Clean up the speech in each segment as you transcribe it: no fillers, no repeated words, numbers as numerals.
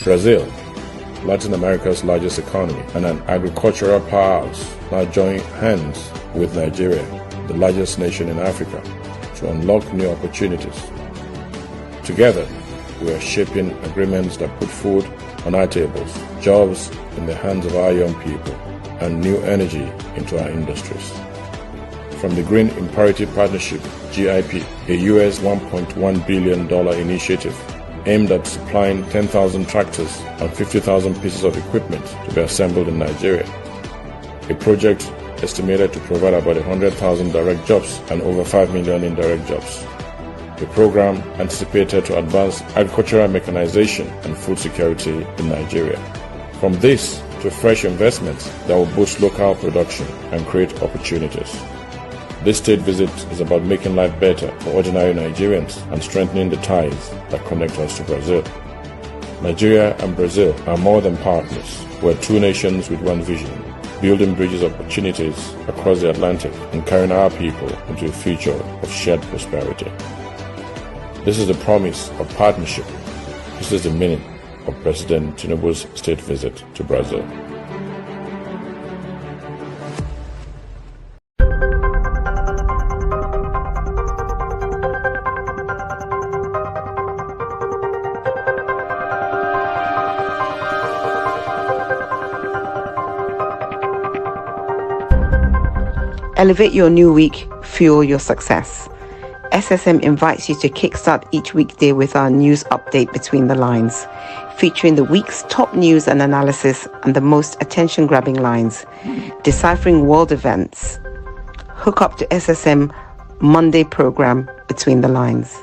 Brazil, Latin America's largest economy and an agricultural powerhouse, now join hands with Nigeria, the largest nation in Africa, to unlock new opportunities. Together, we are shaping agreements that put food on our tables, jobs in the hands of our young people, and new energy into our industries. From the Green Imperative Partnership, GIP, a US $1.1 billion initiative aimed at supplying 10,000 tractors and 50,000 pieces of equipment to be assembled in Nigeria. A project estimated to provide about 100,000 direct jobs and over 5 million indirect jobs. A program anticipated to advance agricultural mechanization and food security in Nigeria. From this to fresh investments that will boost local production and create opportunities. This state visit is about making life better for ordinary Nigerians and strengthening the ties that connect us to Brazil. Nigeria and Brazil are more than partners. We're two nations with one vision, building bridges of opportunities across the Atlantic and carrying our people into a future of shared prosperity. This is the promise of partnership. This is the meaning of President Tinubu's state visit to Brazil. Elevate your new week, fuel your success. SSM invites you to kickstart each weekday with our news update Between the Lines, featuring the week's top news and analysis and the most attention-grabbing lines, deciphering world events. Hook up to SSM Monday program Between the Lines.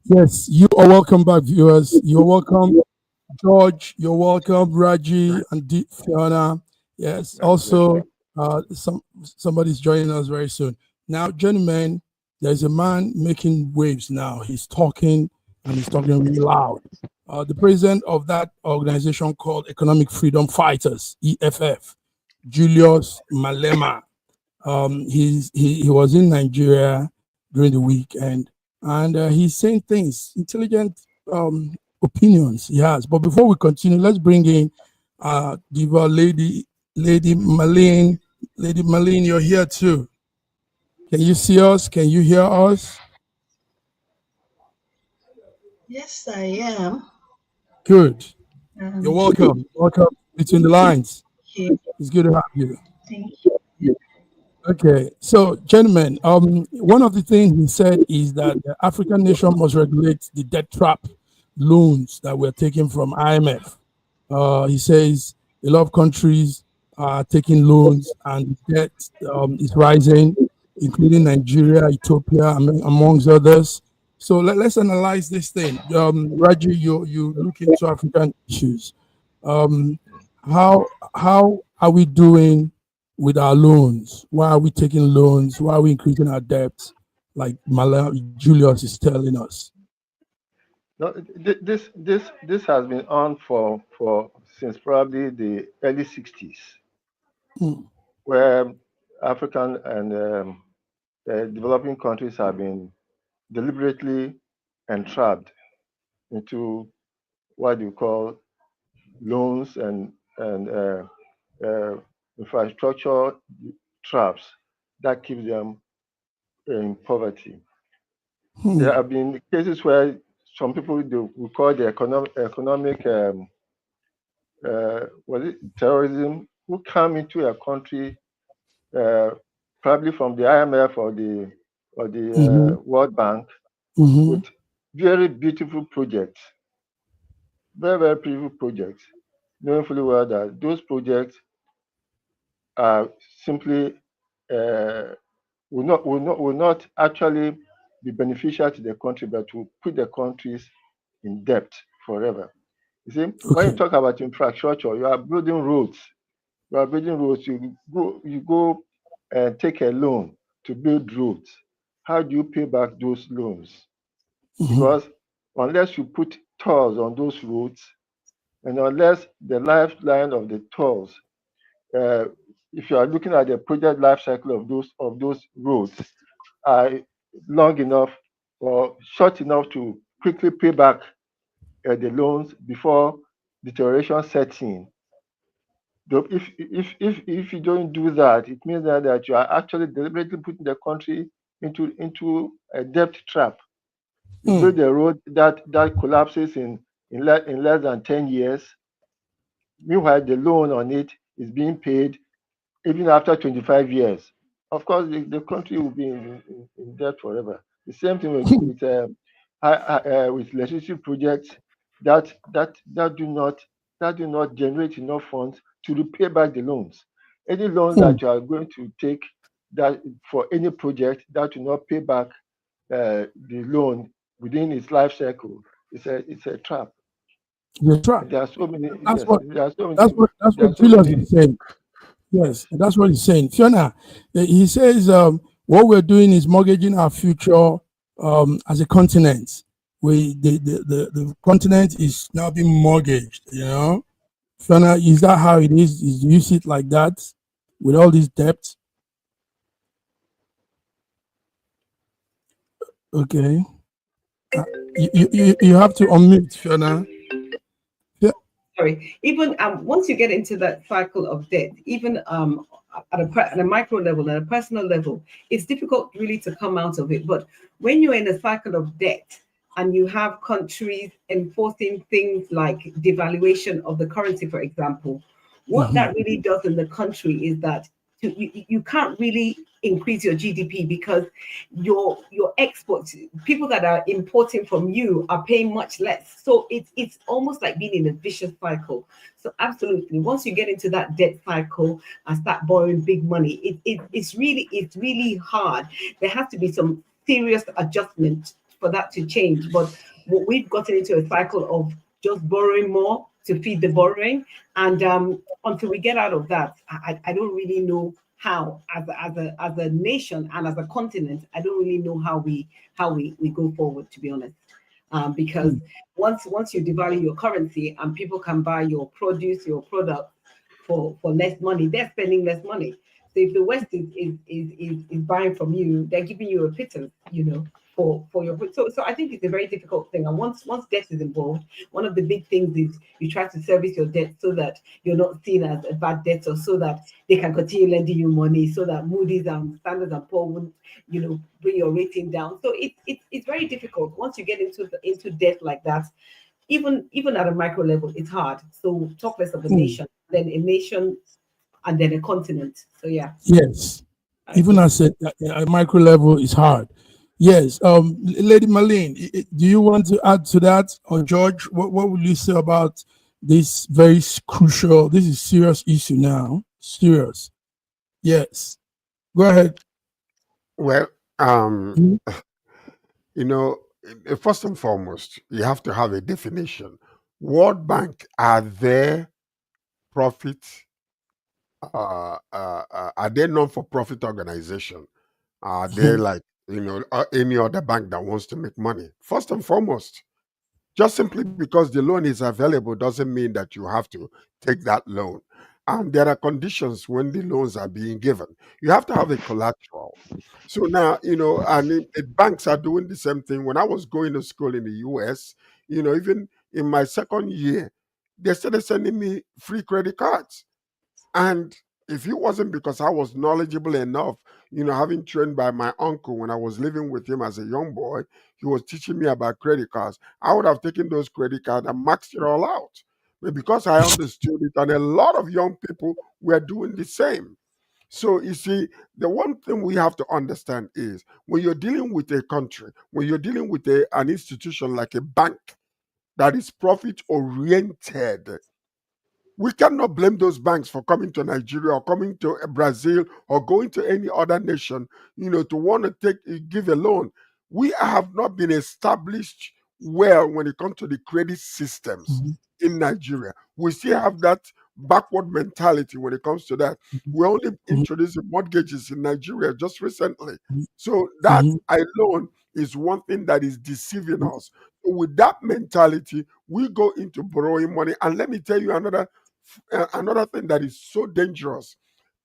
Yes, you are welcome back, viewers. You're welcome, George. You're welcome, Raji and Fiona. Yes, also, somebody's joining us very soon. Now, gentlemen, there's a man making waves now. He's talking, and he's talking really loud. The president of that organization called Economic Freedom Fighters, EFF, Julius Malema. He was in Nigeria during the weekend. And he's saying things, intelligent opinions he has. But before we continue, let's bring in Diva Lady Malene. Lady Malene, you're here too. Can you see us? Can you hear us? Yes, I am. Good. You're welcome. Welcome Between the Lines. It's good to have you. Thank you. Okay, so gentlemen, one of the things he said is that the African nation must regulate the debt trap loans that we're taking from IMF. He says a lot of countries are taking loans and debt is rising, including Nigeria, Ethiopia, amongst others. So let's analyze this thing. Raji, you look into African issues. How are we doing with our loans? Why are we taking loans? Why are we increasing our debts? Like Julius is telling us. No, this has been on for since probably the early 60s, where African and developing countries have been deliberately entrapped into what you call loans and infrastructure traps that keep them in poverty. There have been cases where some people we call the economic terrorism, who come into a country probably from the IMF or the World Bank with very beautiful projects, very beautiful projects, knowing fully well that those projects are simply will not actually be beneficial to the country, but will put the countries in debt forever. You see, when you talk about infrastructure, you are building roads. You go and take a loan to build roads. How do you pay back those loans? Because unless you put tolls on those roads, and unless the lifeline of the tolls, if you are looking at the project life cycle of those roads, long enough or short enough to quickly pay back the loans before deterioration sets in. If you don't do that, it means that you are actually deliberately putting the country into a debt trap. You build a road that collapses in less than 10 years. Meanwhile, the loan on it is being paid even after 25 years. Of course, the country will be in debt forever. The same thing with electricity projects that do not generate enough funds to repay back the loans. Any loan that you are going to take that for any project that will not pay back the loan within its life cycle, it's a trap. The trap. There are so many. That's Yes, what there are so many. that's what there are so Julius many. is saying. Yes, that's what he's saying. Fiona, he says what we're doing is mortgaging our future as a continent. The continent is now being mortgaged, you know. Fiona, is that how it is? Do you see it like that with all these debts? Okay. You have to unmute, Fiona. Sorry. Even once you get into that cycle of debt, even at a micro level, at a personal level, it's difficult really to come out of it. But when you're in a cycle of debt and you have countries enforcing things like devaluation of the currency, for example, what that really does in the country is that you can't really increase your GDP because your exports, people that are importing from you are paying much less. So it's almost like being in a vicious cycle. So absolutely, once you get into that debt cycle and start borrowing big money, it's really hard. There has to be some serious adjustment for that to change. But we've gotten into a cycle of just borrowing more to feed the borrowing, and until we get out of that, I don't really know how, as a nation and as a continent, I don't really know how we go forward, to be honest. Because once you devalue your currency and people can buy your produce, your product for less money, they're spending less money. So if the West is buying from you, they're giving you a pittance, for your. So I think it's a very difficult thing. And once debt is involved, one of the big things is you try to service your debt so that you're not seen as a bad debtor, so that they can continue lending you money, so that Moody's and Standard & Poor's wouldn't, bring your rating down. So it's very difficult once you get into debt like that. Even at a micro level, it's hard. So talk less of a nation, then a nation, and then a continent. So yeah. Yes. Even at a micro level, it's hard. Yes. Lady Marlene, do you want to add to that? Or George, what would you say about this very crucial, this is serious issue now? Serious. Yes. Go ahead. Well, first and foremost, you have to have a definition. World Bank, are they profit? Are they non-for-profit organization? Are they like any other bank that wants to make money? First and foremost, just simply because the loan is available doesn't mean that you have to take that loan. And there are conditions when the loans are being given. You have to have a collateral. So now, banks are doing the same thing. When I was going to school in the US, even in my second year, they started sending me free credit cards. And if it wasn't because I was knowledgeable enough, having trained by my uncle when I was living with him as a young boy, he was teaching me about credit cards. I would have taken those credit cards and maxed it all out. But because I understood it, and a lot of young people were doing the same. So you see, the one thing we have to understand is when you're dealing with a country, when you're dealing with an institution like a bank that is profit oriented, we cannot blame those banks for coming to Nigeria or coming to Brazil or going to any other nation, to want to give a loan. We have not been established well when it comes to the credit systems in Nigeria. We still have that backward mentality when it comes to that. We only introduced mortgages in Nigeria just recently. So that alone is one thing that is deceiving us. So with that mentality, we go into borrowing money. And let me tell you another thing that is so dangerous.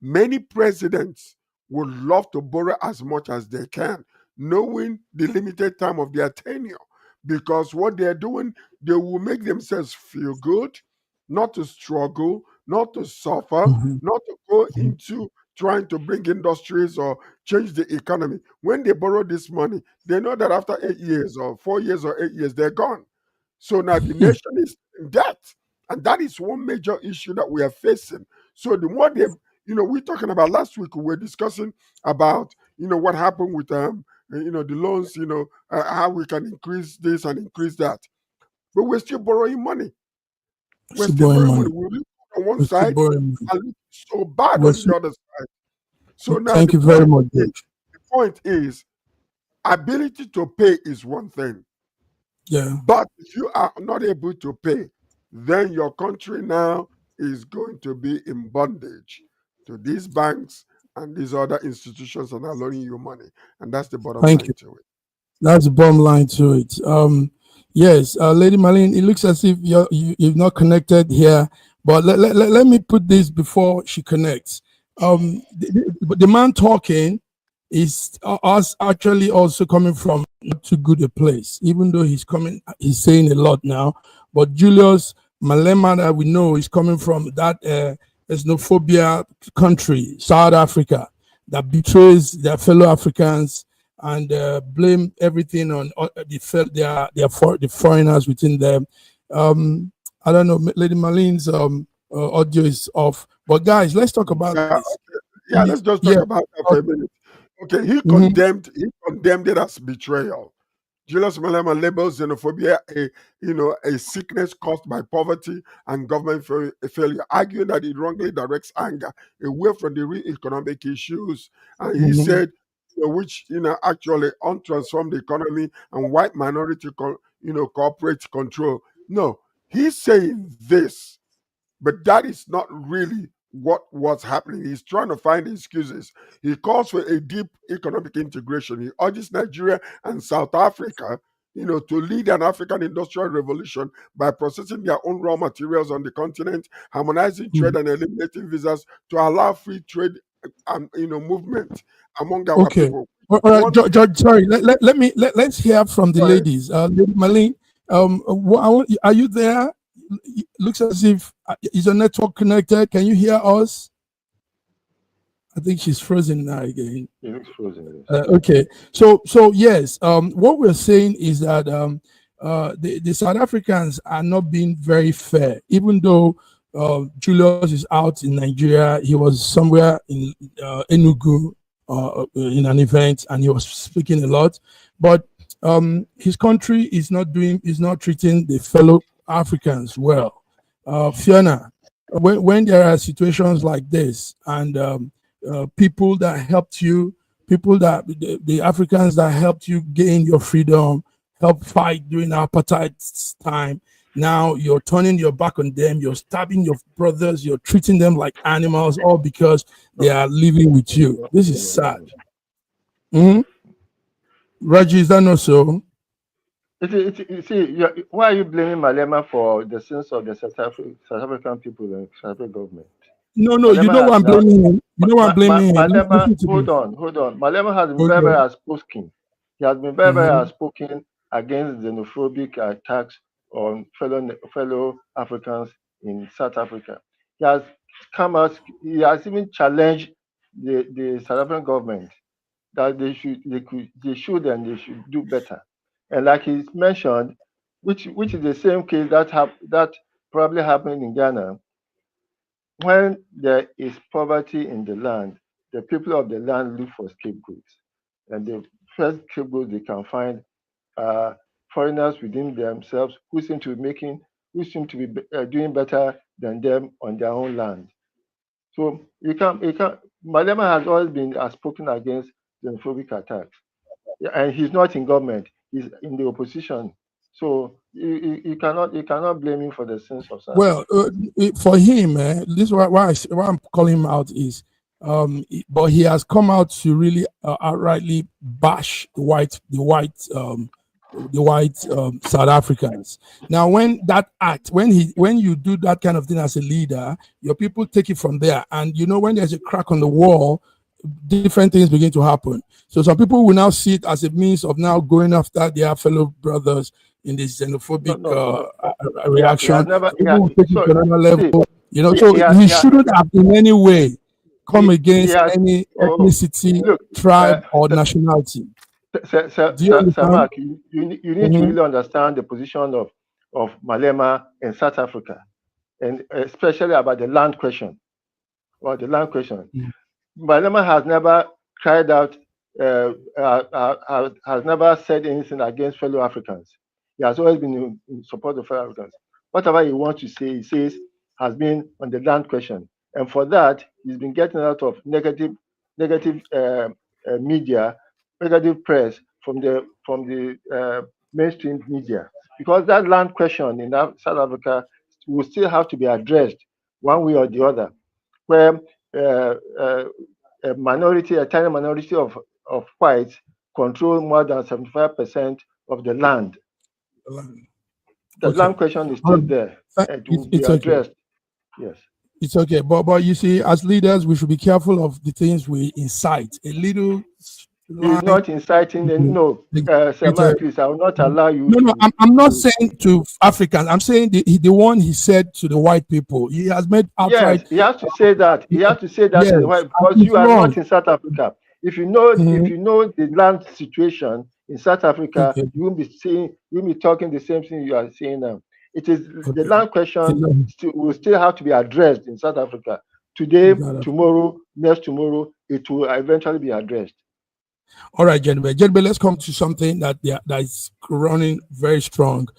Many presidents would love to borrow as much as they can. knowing the limited time of their tenure. Because what they're doing, they will make themselves feel good, not to struggle, not to suffer, Mhm. not to go Mhm. into trying to bring industries or change the economy. When they borrow this money, they know that after 8 years or 4 years or 8 years, they're gone. So now the nation is in debt. And that is one major issue that we are facing. So the more they, we're talking about last week, we were discussing about, what happened with, the loans, how we can increase this and increase that. But we're still borrowing money. We're Still still borrowing borrowing money. money. We look on one We're still side borrowing money. and look so bad We're on the still- other side. So now Thank the you very point much, is, George. ability to pay is one thing. Yeah. But if you are not able to pay, then your country now is going to be in bondage to these banks and these other institutions that are loaning you money. And that's the bottom Thank line you. to it. That's the bottom line to it. Yes, Lady Marlene, it looks as if you've not connected here, but let me put this before she connects. The man talking is us actually also coming from not too good a place, even though he's saying a lot now. But Julius Malema, that we know, is coming from that xenophobia country, South Africa, that betrays their fellow Africans and blame everything on the foreigners within them. I don't know, Lady Marlene's audio is off. But guys, let's talk about this. Yeah, let's just talk about that for a minute. Okay, he condemned it as betrayal. Julius Malema labels xenophobia a sickness caused by poverty and government failure, arguing that it wrongly directs anger away from the real economic issues. And he said, which actually untransformed the economy and white minority corporate control. No, he's saying this, but that is not really what's happening. He's trying to find excuses. He calls for a deep economic integration. He urges Nigeria and South Africa, to lead an African industrial revolution by processing their own raw materials on the continent, harmonizing trade and eliminating visas to allow free trade and movement among our people. All right, George, sorry. Let's hear from the ladies. Lady Marlene, are you there? It looks as if is your network connected. Can you hear us? I think she's frozen now again. It looks frozen. Okay, so yes, what we're saying is that the South Africans are not being very fair. Even though Julius is out in Nigeria, he was somewhere in Enugu in an event, and he was speaking a lot. But his country is not treating the fellow Africans well. Fiona, when there are situations like this, and people that helped you, the Africans that helped you gain your freedom, help fight during apartheid time, now you're turning your back on them, you're stabbing your brothers, you're treating them like animals, all because they are living with you. This is sad. Raji, is that not so? You see, why are you blaming Malema for the sins of the South African people and South African government? No, Malema you know why I'm blaming him. You know why I'm blaming him. Malema, hold on. Malema has been very outspoken. He has been very outspoken against xenophobic attacks on fellow Africans in South Africa. He has come out. He has even challenged the South African government that they should do better. And like he's mentioned, which is the same case that probably happened in Ghana. When there is poverty in the land, the people of the land look for scapegoats, and the first scapegoat they can find are foreigners within themselves who seem to be doing better than them on their own land. So Malema has always been outspoken against xenophobic attacks, and he's not in government; he's in the opposition. So you cannot blame him for the sins of South. Well, for him, this is why I'm calling him out is, but he has come out to really outrightly bash the white South Africans. Now, when you do that kind of thing as a leader, your people take it from there, and when there's a crack on the wall, different things begin to happen. So some people will now see it as a means of now going after their fellow brothers in this xenophobic reaction. People will take it to another level. So he shouldn't have in any way come against any ethnicity, tribe, or nationality. Sir Mark, you need to really understand the position of Malema in South Africa, and especially about the land question. Malema has never cried out, has never said anything against fellow Africans. He has always been in support of fellow Africans. Whatever he wants to say, he says, has been on the land question. And for that, he's been getting a lot of negative media, negative press from the mainstream media, because that land question in South Africa will still have to be addressed one way or the other, where a tiny minority of whites control more than 75% of the land. The land question is still there. It will be addressed. Okay. Yes. It's okay, but you see, as leaders, we should be careful of the things we incite. A little. He's not inciting. No, Sir Mark, please, I will not allow you. No, I'm not saying to Africans. I'm saying the one he said to the white people. He has made outright. Yes, he has to say that. He has to say that yes, in white, because you are not in South Africa. If you know, if you know the land situation in South Africa, you won't be talking the same thing you are saying now. It is the land question will still have to be addressed in South Africa today, tomorrow, next tomorrow. It will eventually be addressed. All right, gentlemen, let's come to something that is running very strong.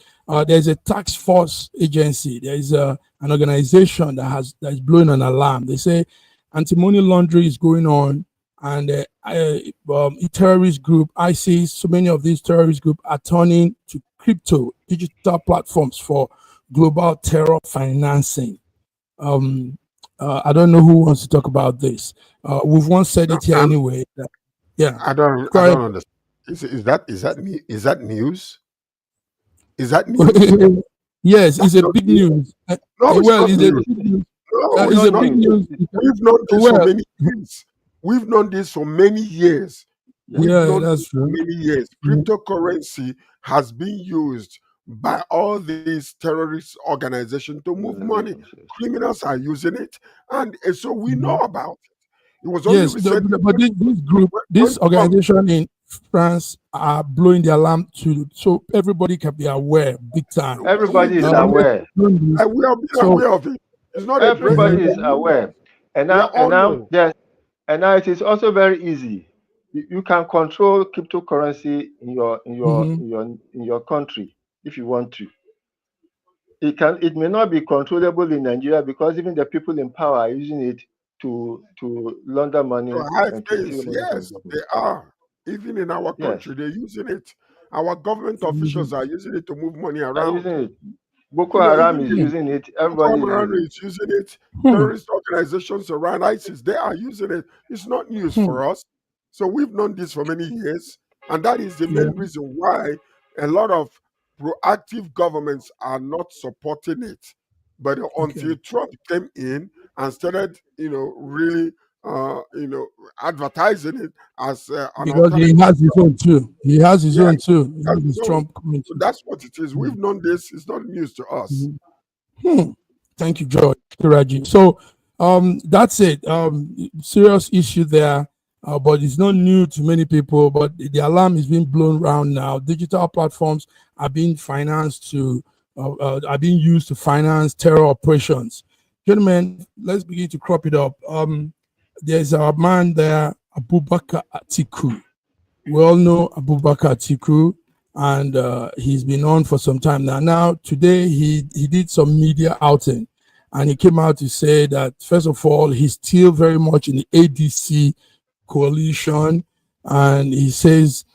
There's a task force agency. There is an organization that is blowing an alarm. They say anti-money laundering is going on, and a terrorist group, ISIS, so many of these terrorist groups are turning to crypto digital platforms for global terror financing. I don't know who wants to talk about this. We've once said it here anyway. Yeah, I don't understand. Is that news? Is that news? Yes, it's a big news. No, it's a big news. We've known this for many years. We've known this for many years. That's true. Many years. Cryptocurrency has been used by all these terrorist organizations to move money. Criminals are using it, and so we know about it. It was only but this group, this organization in France are blowing the alarm so everybody can be aware big time. Everybody is aware. We are aware of it. It's not everybody is aware. And now it is also very easy. You can control cryptocurrency in your country if you want to. It may not be controllable in Nigeria because even the people in power are using it to launder money. Yes, they are. Even in our country, they're using it. Our government officials are using it to move money around. Boko Haram is using it. Everybody is using it. Terrorist organizations around ISIS, they are using it. It's not news for us. So we've known this for many years. And that is the main reason why a lot of proactive governments are not supporting it. But until Trump came in and started, really, advertising it as because he has his own too. He has his own too. His Trump community. So that's what it is. We've known this. It's not news to us. Thank you, George Raji. So that's it. Serious issue there, but it's not new to many people. But the alarm is being blown around now. Digital platforms are being financed are being used to finance terror operations. Gentlemen, let's begin to crop it up. There's a man there, Abubakar Atiku. We all know Abubakar Atiku, and he's been on for some time now. Now, today he did some media outing, and he came out to say that, first of all, he's still very much in the ADC coalition, and he says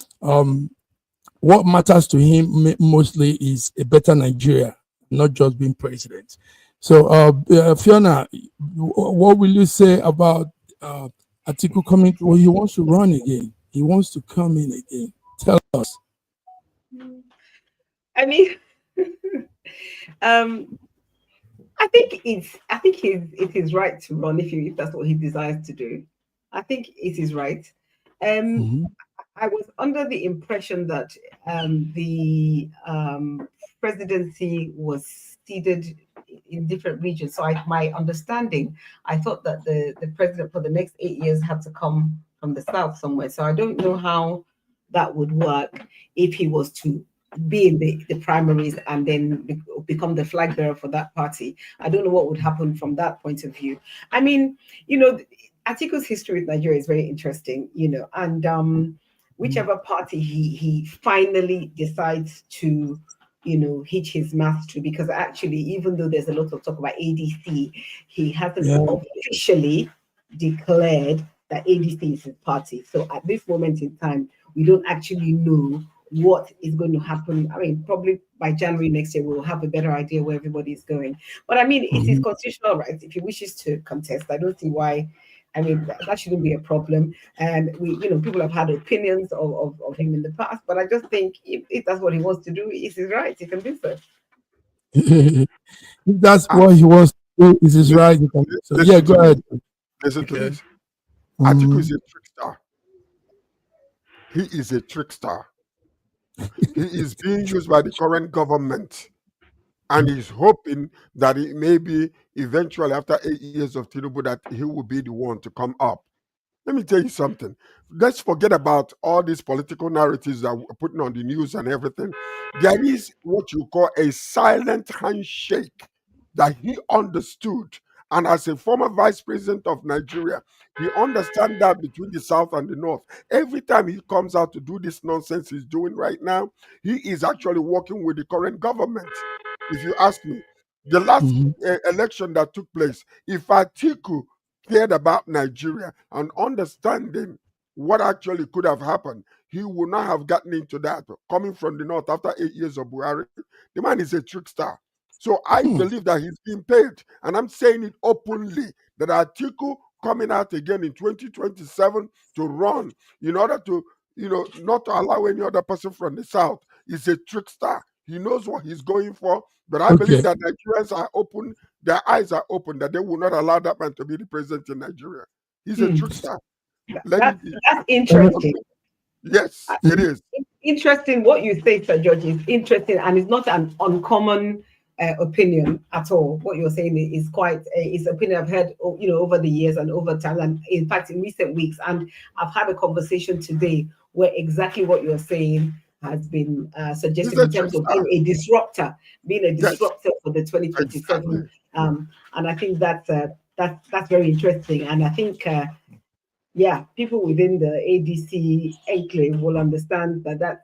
what matters to him mostly is a better Nigeria, not just being president. So, Fiona, what will you say about Atiku coming? Well, he wants to run again. He wants to come in again. Tell us. I mean, I think it is right to run if that's what he desires to do. I think it is right. Mhm. I was under the impression that the presidency was seated in different regions. So my understanding, I thought that the president for the next 8 years had to come from the south somewhere. So I don't know how that would work if he was to be in the primaries and then become the flag bearer for that party. I don't know what would happen from that point of view. I mean, Atiku's history with Nigeria is very interesting, and whichever party he finally decides to hitch his mouth to, because actually, even though there's a lot of talk about ADC, he hasn't Yeah. officially declared that ADC is his party. So at this moment in time, we don't actually know what is going to happen. I mean, probably by January next year, we'll have a better idea where everybody is going. But I mean, it is Mhm. constitutional right. If he wishes to contest, I don't see why. I mean, that shouldn't be a problem. And people have had opinions of him in the past, but I just think if that's what he wants to do, it's his right. He can do so. If that's Ah, what he wants to do, is his listen, right. So yeah, listen go to ahead. this. Listen to Okay. this. Atiku is Mhm. a trickster. He is a trickster. He is being used by the current government, and he's hoping that it may be eventually after 8 years of Tinubu that he will be the one to come up. Let me tell you something. Let's forget about all these political narratives that we're putting on the news and everything. There is what you call a silent handshake that he understood. And as a former vice president of Nigeria, he understands that between the South and the North. Every time he comes out to do this nonsense he's doing right now, he is actually working with the current government. If you ask me, the last Mhm. election that took place, if Atiku cared about Nigeria and understanding what actually could have happened, he would not have gotten into that. Coming from the north after 8 years of Buhari, the man is a trickster. So I Hmm. believe that he's being paid, and I'm saying it openly that Atiku coming out again in 2027 to run in order to, not to allow any other person from the south is a trickster. He knows what he's going for, but I believe Okay. that Nigerians are open, their eyes are open, that they will not allow that man to be the president in Nigeria. He's a Hmm. trickster. Let That's it be. that's interesting. Yes, it is. Interesting what you say, Sir George, is interesting, and it's not an uncommon opinion at all. What you're saying is quite is opinion I've heard over the years and over time, and in fact in recent weeks. And I've had a conversation today where exactly what you're saying has been He's suggested a in terms of trickster. being a Yes, disruptor for the exactly. 2027. And I think that's very interesting, and I think. Yeah, people within the ADC enclave will understand that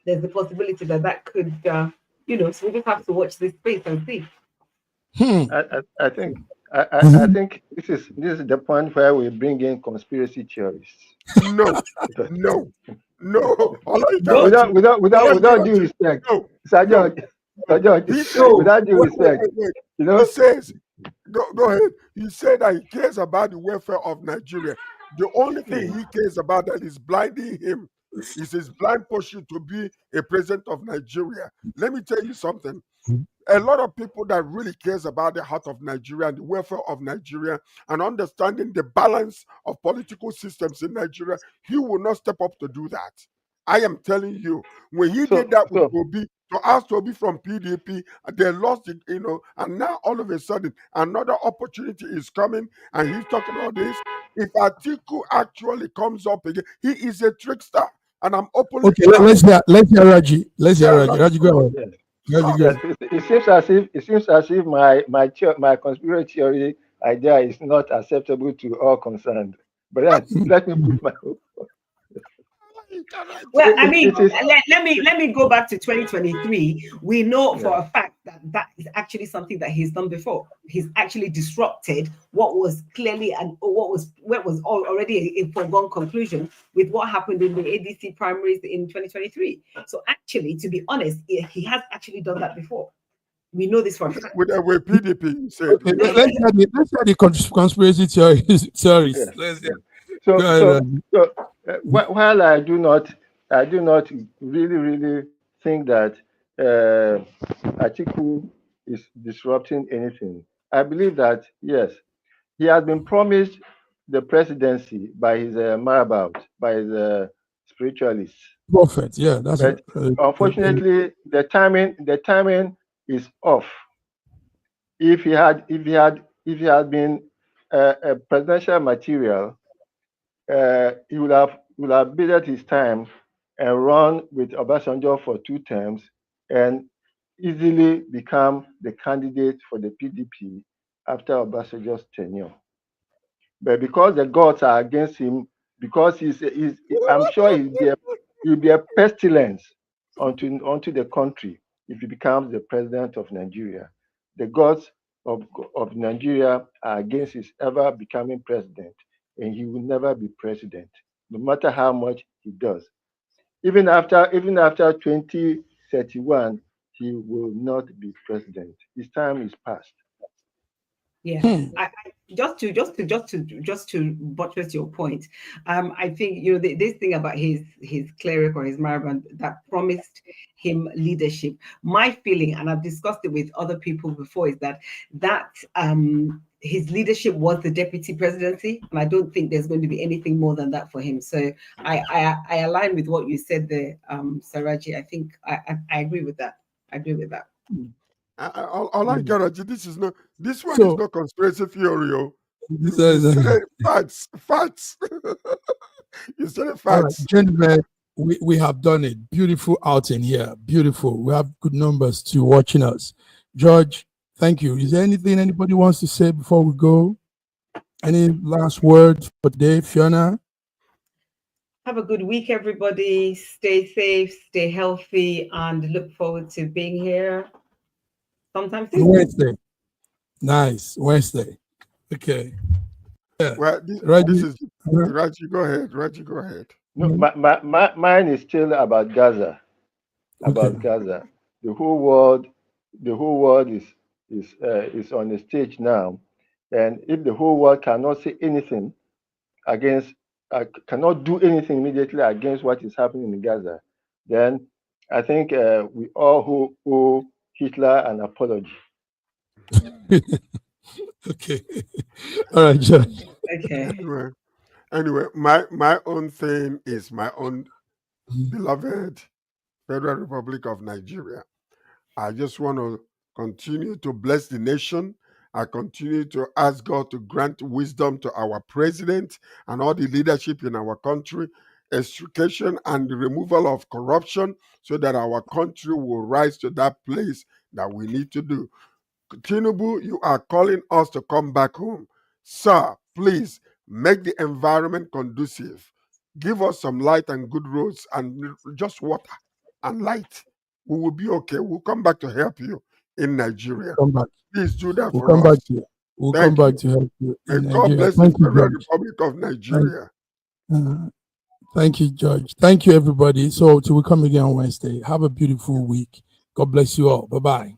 there's a possibility that could, so we just have to watch this space and see. Hmm. I think I think this is the point where we bring in conspiracy theorists. No, no, no. Allah No, Ikarachi. Allah Without due Ikarachi. respect, No, Sir no. George, Sir George, He said, no. without due respect, wait. you He know, says, go ahead. He said that he cares about the welfare of Nigeria. The only thing he cares about that is blinding him is his blind pursuit to be a president of Nigeria. Let me tell you something. A lot of people that really cares about the heart of Nigeria and the welfare of Nigeria and understanding the balance of political systems in Nigeria, he will not step up to do that. I am telling you, when he did so that with so Toby, to ask Toby from PDP, they lost it, and now all of a sudden another opportunity is coming, and he's talking all this. If Atiku actually comes up again, he is a trickster, and I'm openly Okay. Let's hear Raji. Let's hear yeah, Raji. Raji, go ahead. yes, Raji, go stop. ahead. it seems as if my conspiracy theory idea is not acceptable to all concerned. But then let me put my Well, I it, mean, it is let me go back to 2023. We know yeah. for a fact that is actually something that he's done before. He's actually disrupted what was clearly and what was already a foregone conclusion with what happened in the ADC primaries in 2023. So actually, to be honest, he has actually done that before. We know this for a fact. With PDP, you said. Okay. Let's hear the conspiracy theories. Yes, Let's hear. yes. So, Go ahead, so, Raji. so while I do not really think that Atiku is disrupting anything. I believe that yes, he has been promised the presidency by his marabout, by his spiritualists. Prophet, yeah, that's But unfortunately, the timing is off. If he had been a presidential material, he would have bided his time and run with Obasanjo for 2 terms and easily become the candidate for the PDP after Obasanjo's tenure. But because the gods are against him, because I'm sure he'll be a pestilence onto the country if he becomes the president of Nigeria. The gods of Nigeria are against his ever becoming president, and he will never be president, no matter how much he does. Even after 2031, he will not be president. His time is past. Yeah, just to buttress your point, I think this thing about his cleric or his marabouts that promised him leadership. My feeling, and I've discussed it with other people before, is that his leadership was the deputy presidency, and I don't think there's going to be anything more than that for him. So I align with what you said there, Saraji. I think I agree with that. I agree with that. Garaji, this one is not conspiracy theory. You said facts. You said facts. All right, gentlemen, we have done it. Beautiful outing here. Beautiful. We have good numbers too watching us. George, thank you. Is there anything anybody wants to say before we go? Any last words for today, Fiona? Have a good week, everybody. Stay safe, stay healthy, and look forward to being here sometime soon. Wednesday. Nice. Wednesday. Okay. Yeah. Well, this is Raji. Go ahead. Raji, go ahead. No, mine is still about Gaza. About Gaza. The whole world is on the stage now, and if the whole world cannot say anything against, cannot do anything immediately against what is happening in Gaza, then I think we all owe Hitler an apology. Okay. All right, Judge. Okay. Anyway, my own thing is my own beloved Federal Republic of Nigeria. I just want to continue to bless the nation. I continue to ask God to grant wisdom to our president and all the leadership in our country, extrication and the removal of corruption, so that our country will rise to that place that we need to do. Tinubu, you are calling us to come back home. Sir, please make the environment conducive. Give us some light and good roads and just water and light. We will be okay. We'll come back to help you in Nigeria. Come back. Please do that We'll for come us. Back to you. We'll come back to help you. May God bless the Federal Republic of Nigeria. Thank you, George. Thank you, everybody. So till we come again on Wednesday, have a beautiful week. God bless you all. Bye-bye.